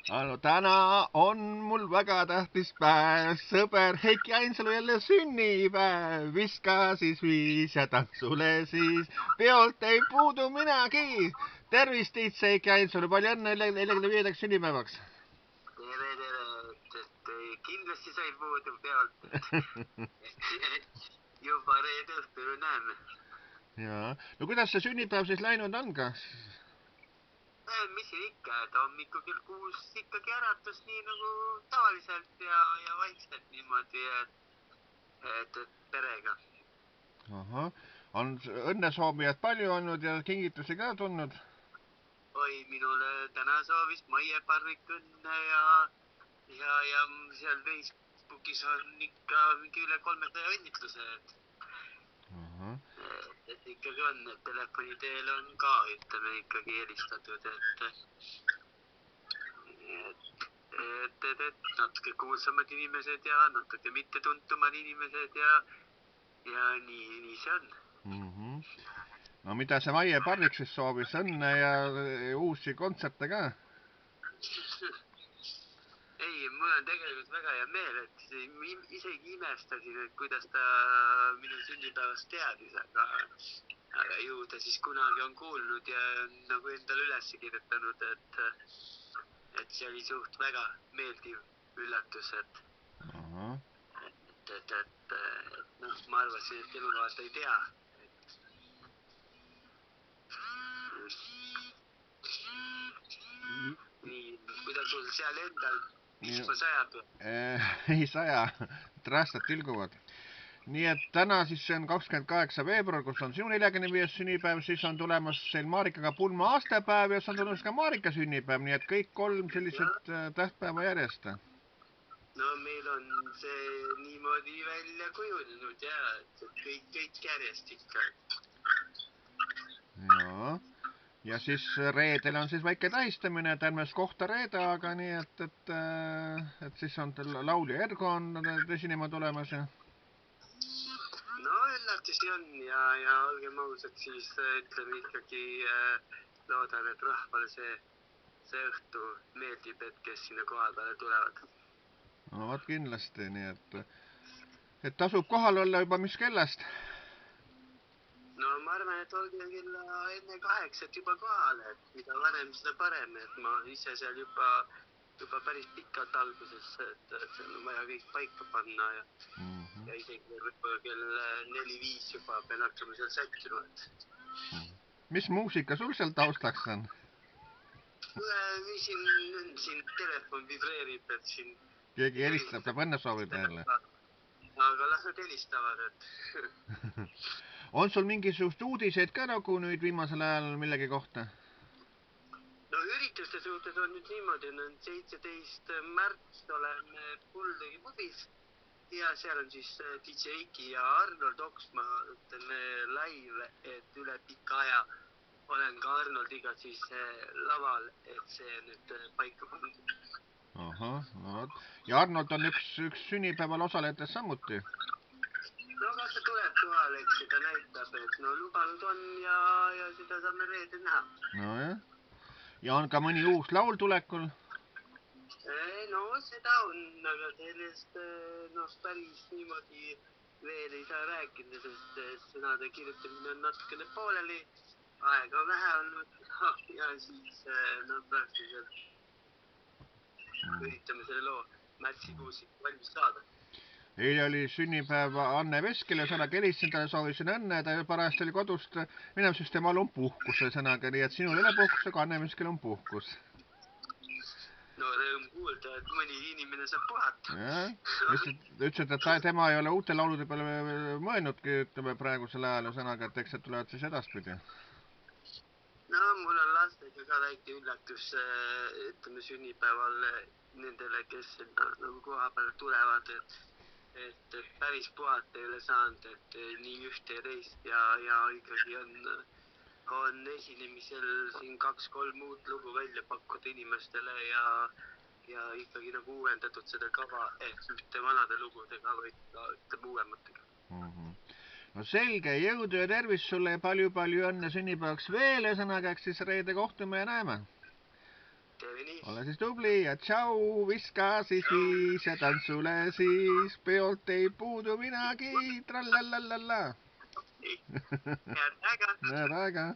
Täna on mul väga tähtis päev, sõber Heiki Ainsalu jälle sünnipäev. Viska siis viis ja tantsule siis, peolt ei puudu minagi. Tervist Tiitse Heiki Ainsalu, palju õnne 45. sünnipäevaks. Tere, kindlasti sai puudu peolt. Juba reede õhtul näeme. Ja, no kuidas see sünnipäev siis läinud on ka? Mis siin ikka, et hommikul kell 6 ikkagi äratus nii nagu tavaliselt ja vaikselt niimoodi, et perega. Aha, on õnnesoovijad palju olnud ja kingitusi ka tulnud? Oi, minule täna soovis Maie Parvik õnne ja seal Facebookis on ikka mingi üle 300 õnnitluse. Et ikkagi on, et telefoni teel on ka, ütleme, ikkagi helistatud, et natuke kuulsamad inimesed ja natuke mittetuntumad inimesed ja nii see on. No mida see Maie Parvik siis soovis, õnne ja uusi kontserte ka? Ei, mul on tegelikult väga hea meel, et isegi imestasin, et kuidas ta minu sünnipäevast teadis, aga ju ta siis kunagi on kuulnud ja nagu endale üles kirjutanud, et see oli suht väga meeldiv üllatus, et noh, ma arvasin, et tema vaata ei tea. Nii, kuidas sul seal endal isma sajab? Ei saja, rasted tilguvad. Nii et täna siis see on 28. veebruar, kus on sinu 45. sünnipäev, siis on tulemas seal Marikaga pulma aastapäev ja siis on tulemas ka Marika sünnipäev, nii et kõik 3 sellised tähtpäeva järjest. No meil on see niimoodi välja kujunenud ja kõik järjest ikka. Jaa. Ja siis reedel on siis väike tähistamine, Tärmes kohta reede, aga nii, et siis on laulja Ergo on esinema tulemas ja... No üllatusi on ja olgem ausad, siis ütleme ikkagi loodan, et rahvale see õhtu meeldib, et kes sinna koha peale tulevad. No vaat kindlasti, nii et tasub kohal olla juba mis kellast? No ma arvan, et olge kella enne 8 juba kohal, et mida varem, seda parem, et ma ise seal juba päris pikalt alguses, et seal on vaja kõik paika panna ja isegi võib-olla kell 4-5 juba pean hakkama seal sättima. Mis muusika sul seal taustaks on? Siin telefon vibreerib, et siin... Keegi helistab, peab õnne soovida jälle. Aga las nad helistavad, et... On sul mingisugust uudiseid ka nagu nüüd viimasel ajal millegi kohta? No ürituste suhtes on nüüd niimoodi, on 17. märts olen Bulldogi pubis ja seal on siis DJ Eiki ja Arnold Oksma live, et üle pika aja olen ka Arnoldiga siis laval, et see nüüd paika pandud. Ahah, no võt. Ja Arnold on üks sünnipäeval osalejatest samuti? No kas ta tuleb kohale, eks seda näitab, et no lubanud on ja seda saame reedel näha. No jah. Ja on ka mõni uus laul tulekul? No seda on, aga sellest päris niimoodi veel ei saa rääkida, sest sõnade kirjutamine on natukene pooleli, aega on vähe olnud ja siis praktiliselt üritame selle loo märtsikuus valmis saada. Eile oli sünnipäev Anne Veskile, sõnaga helistasin, talle soovisin õnne, ta parajasti oli kodust minemas, sest temal on puhkus sõnaga, nii et sinul ei ole puhkus, aga Anne Veskel on puhkus. No rõõm kuulda, et mõni inimene saab puhata. Ütlesid, et tema ei ole uute laulude peale mõelnudki, ütleme praegusel ajal sõnaga, et eks need tulevad siis edaspidi. No mul on lastega ka väike üllatus, ütleme sünnipäeval nendele, kes nagu koha peale tulevad, et päris puhata ei ole saanud, et nii ühte ja teist ja ikkagi on esinemisel siin 2-3 uut lugu välja pakkuda inimestele ja ikkagi nagu uuendatud seda kava, et mitte vanade lugudega, vaid ka ütleme uuematega. No selge, jõudu ja tervist sulle ja palju õnne sünnipäevaks veel, ühesõnaga, eks siis reede kohtume ja näeme. teeme nii. ole siis tubli ja tšau, viska siis viis ja tantsule siis, peolt ei puudu midagi, trallallallalla. Nii, head aega. Head aega.